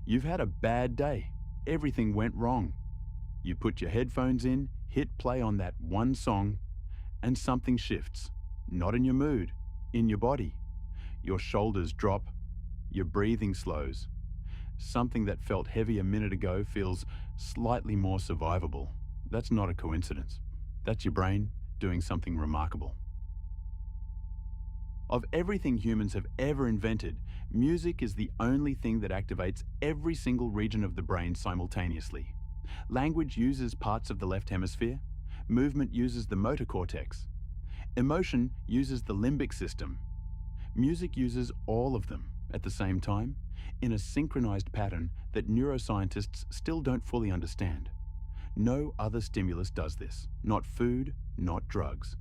You've had a bad day. Everything went wrong. You put your headphones in, hit play on that one song, and something shifts. Not in your mood, in your body. Your shoulders drop, your breathing slows. Something that felt heavy a minute ago feels slightly more survivable. That's not a coincidence. That's your brain doing something remarkable. Of everything humans have ever invented, music is the only thing that activates every single region of the brain simultaneously. Language uses parts of the left hemisphere. Movement uses the motor cortex. Emotion uses the limbic system. Music uses all of them at the same time in a synchronized pattern that neuroscientists still don't fully understand. No other stimulus does this. Not food, not drugs.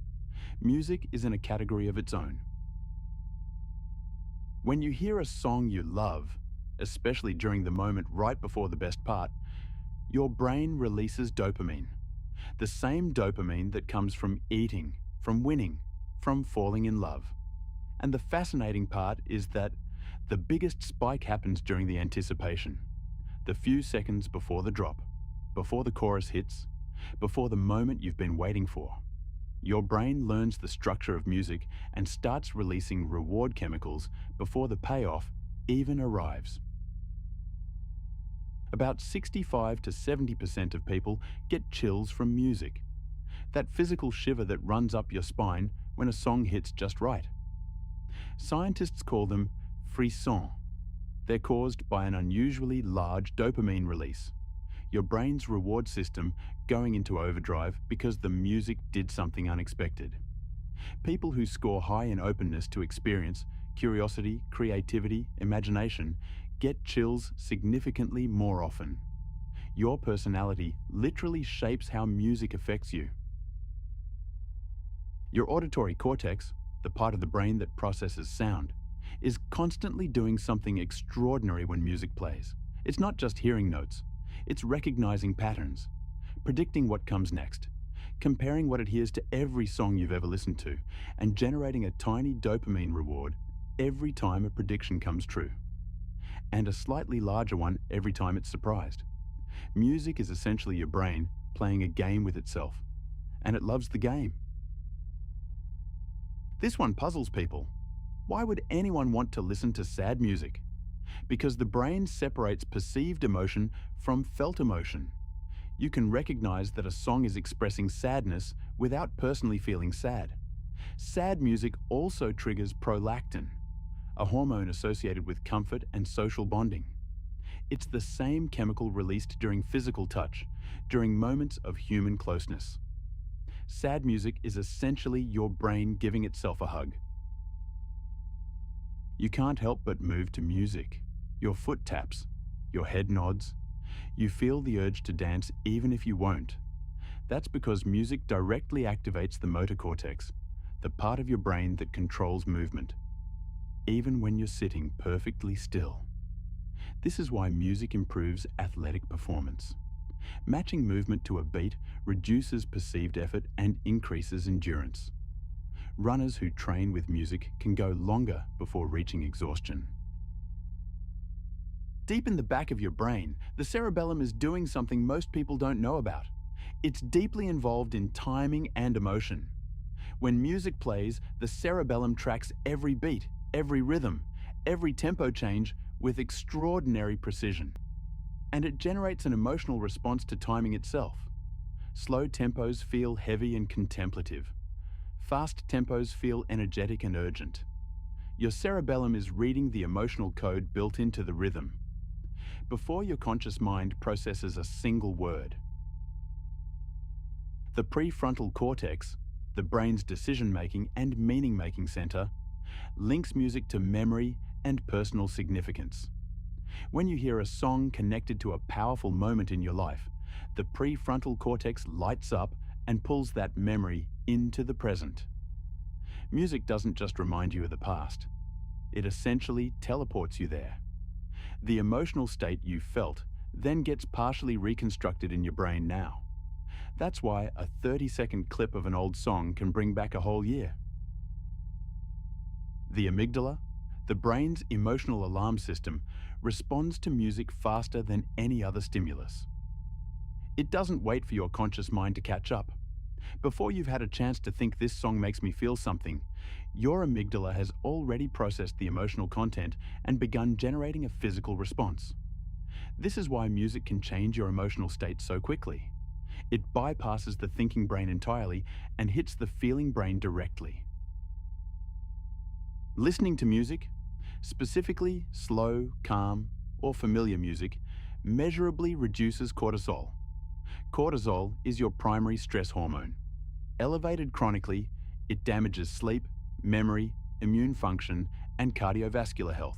Music is in a category of its own. When you hear a song you love, especially during the moment right before the best part, your brain releases dopamine. The same dopamine that comes from eating, from winning, from falling in love. And the fascinating part is that the biggest spike happens during the anticipation, the few seconds before the drop, before the chorus hits, before the moment you've been waiting for. Your brain learns the structure of music and starts releasing reward chemicals before the payoff even arrives. About 65 to 70% of people get chills from music. That physical shiver that runs up your spine when a song hits just right. Scientists call them frisson. They're caused by an unusually large dopamine release. Your brain's reward system going into overdrive because the music did something unexpected. People who score high in openness to experience, curiosity, creativity, imagination, get chills significantly more often. Your personality literally shapes how music affects you. Your auditory cortex, the part of the brain that processes sound, is constantly doing something extraordinary when music plays. It's not just hearing notes. It's recognizing patterns, predicting what comes next, comparing what it hears to every song you've ever listened to, and generating a tiny dopamine reward every time a prediction comes true, and a slightly larger one every time it's surprised. Music is essentially your brain playing a game with itself, and it loves the game. This one puzzles people. Why would anyone want to listen to sad music? Because the brain separates perceived emotion from felt emotion. You can recognize that a song is expressing sadness without personally feeling sad. Sad music also triggers prolactin, a hormone associated with comfort and social bonding. It's the same chemical released during physical touch, during moments of human closeness. Sad music is essentially your brain giving itself a hug. You can't help but move to music. Your foot taps, your head nods. You feel the urge to dance even if you won't. That's because music directly activates the motor cortex, the part of your brain that controls movement, even when you're sitting perfectly still. This is why music improves athletic performance. Matching movement to a beat reduces perceived effort and increases endurance. Runners who train with music can go longer before reaching exhaustion. Deep in the back of your brain, the cerebellum is doing something most people don't know about. It's deeply involved in timing and emotion. When music plays, the cerebellum tracks every beat, every rhythm, every tempo change with extraordinary precision. And it generates an emotional response to timing itself. Slow tempos feel heavy and contemplative. Fast tempos feel energetic and urgent. Your cerebellum is reading the emotional code built into the rhythm before your conscious mind processes a single word. The prefrontal cortex, the brain's decision-making and meaning-making center, links music to memory and personal significance. When you hear a song connected to a powerful moment in your life, the prefrontal cortex lights up and pulls that memory into the present. Music doesn't just remind you of the past. It essentially teleports you there. The emotional state you felt then gets partially reconstructed in your brain now. That's why a 30-second clip of an old song can bring back a whole year. The amygdala, The brain's emotional alarm system responds to music faster than any other stimulus. It doesn't wait for your conscious mind to catch up. Before you've had a chance to think this song makes me feel something, your amygdala has already processed the emotional content and begun generating a physical response. This is why music can change your emotional state so quickly. It bypasses the thinking brain entirely and hits the feeling brain directly. Listening to music, specifically slow, calm, or familiar music, measurably reduces cortisol. Cortisol is your primary stress hormone. Elevated chronically, it damages sleep, memory, immune function, and cardiovascular health.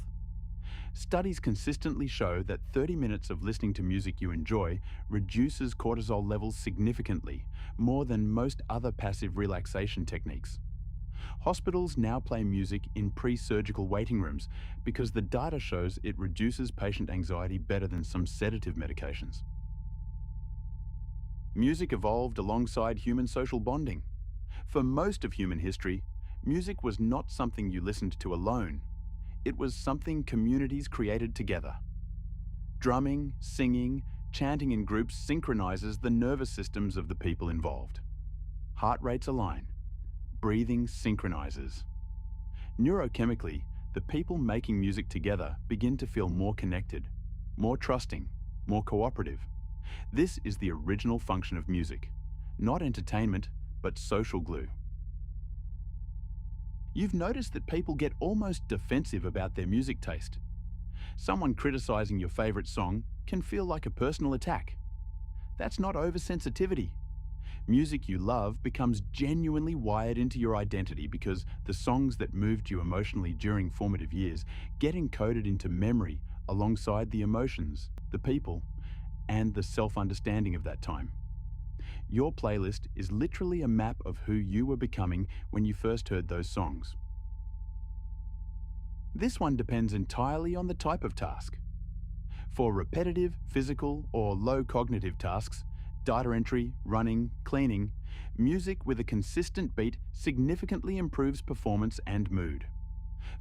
Studies consistently show that 30 minutes of listening to music you enjoy reduces cortisol levels significantly, more than most other passive relaxation techniques. Hospitals now play music in pre-surgical waiting rooms because the data shows it reduces patient anxiety better than some sedative medications. Music evolved alongside human social bonding. For most of human history, music was not something you listened to alone. It was something communities created together. Drumming, singing, chanting in groups synchronizes the nervous systems of the people involved. Heart rates align. Breathing synchronizes. Neurochemically, the people making music together begin to feel more connected, more trusting, more cooperative. This is the original function of music, not entertainment, but social glue. You've noticed that people get almost defensive about their music taste. Someone criticizing your favorite song can feel like a personal attack. That's not oversensitivity. Music you love becomes genuinely wired into your identity because the songs that moved you emotionally during formative years get encoded into memory alongside the emotions, the people, and the self-understanding of that time. Your playlist is literally a map of who you were becoming when you first heard those songs. This one depends entirely on the type of task. For repetitive, physical, or low cognitive tasks, data entry, running, cleaning, music with a consistent beat significantly improves performance and mood.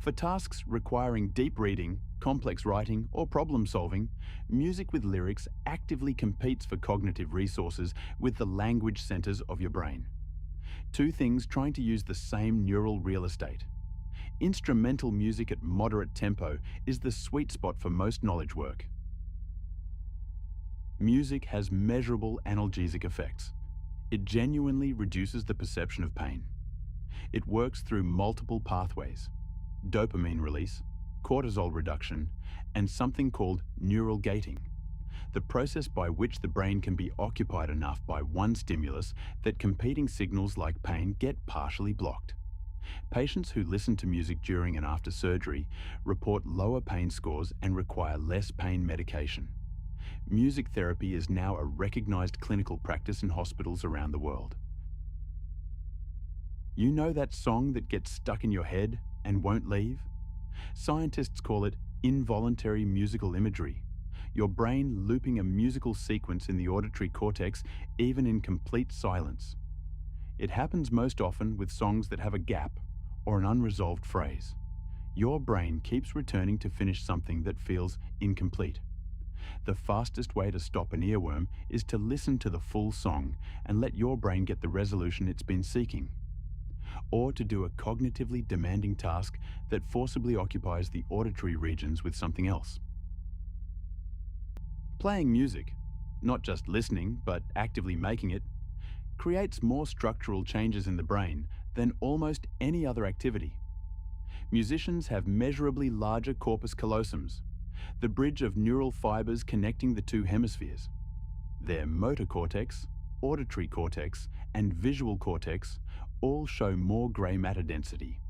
For tasks requiring deep reading, complex writing, or problem solving, music with lyrics actively competes for cognitive resources with the language centers of your brain. Two things trying to use the same neural real estate. Instrumental music at moderate tempo is the sweet spot for most knowledge work. Music has measurable analgesic effects. It genuinely reduces the perception of pain. It works through multiple pathways: dopamine release, cortisol reduction, and something called neural gating, the process by which the brain can be occupied enough by one stimulus that competing signals like pain get partially blocked. Patients who listen to music during and after surgery report lower pain scores and require less pain medication. Music therapy is now a recognized clinical practice in hospitals around the world. You know that song that gets stuck in your head and won't leave? Scientists call it involuntary musical imagery, your brain looping a musical sequence in the auditory cortex even in complete silence. It happens most often with songs that have a gap or an unresolved phrase. Your brain keeps returning to finish something that feels incomplete. The fastest way to stop an earworm is to listen to the full song and let your brain get the resolution it's been seeking. Or to do a cognitively demanding task that forcibly occupies the auditory regions with something else. Playing music, not just listening but actively making it, creates more structural changes in the brain than almost any other activity. Musicians have measurably larger corpus callosums, the bridge of neural fibers connecting the two hemispheres. Their motor cortex, auditory cortex, and visual cortex all show more grey matter density.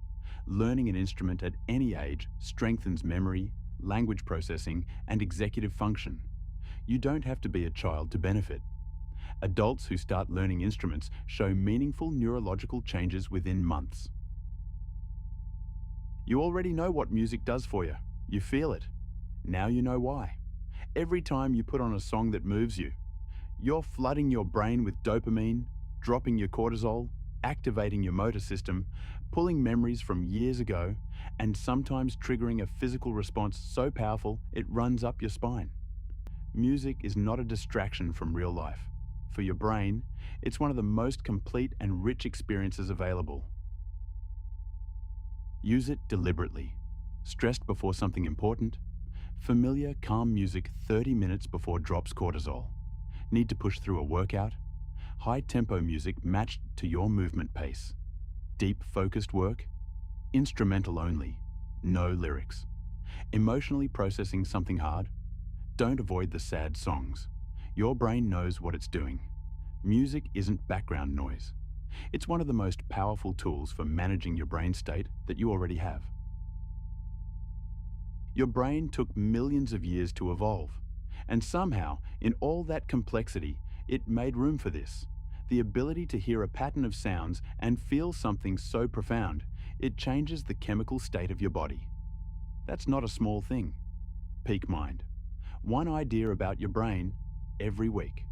Learning an instrument at any age strengthens memory, language processing, and executive function. You don't have to be a child to benefit. Adults who start learning instruments show meaningful neurological changes within months. You already know what music does for you. You feel it. Now you know why. Every time you put on a song that moves you, you're flooding your brain with dopamine, dropping your cortisol, activating your motor system, pulling memories from years ago, and sometimes triggering a physical response so powerful it runs up your spine. Music is not a distraction from real life. For your brain, it's one of the most complete and rich experiences available. Use it deliberately. Stressed before something important? Familiar, calm music 30 minutes before drops cortisol. Need to push through a workout? High-tempo music matched to your movement pace. Deep, focused work? Instrumental only, no lyrics. Emotionally processing something hard? Don't avoid the sad songs. Your brain knows what it's doing. Music isn't background noise. It's one of the most powerful tools for managing your brain state that you already have. Your brain took millions of years to evolve, and somehow, in all that complexity, it made room for this. The ability to hear a pattern of sounds and feel something so profound, it changes the chemical state of your body. That's not a small thing. Peakmind. One idea about your brain every week.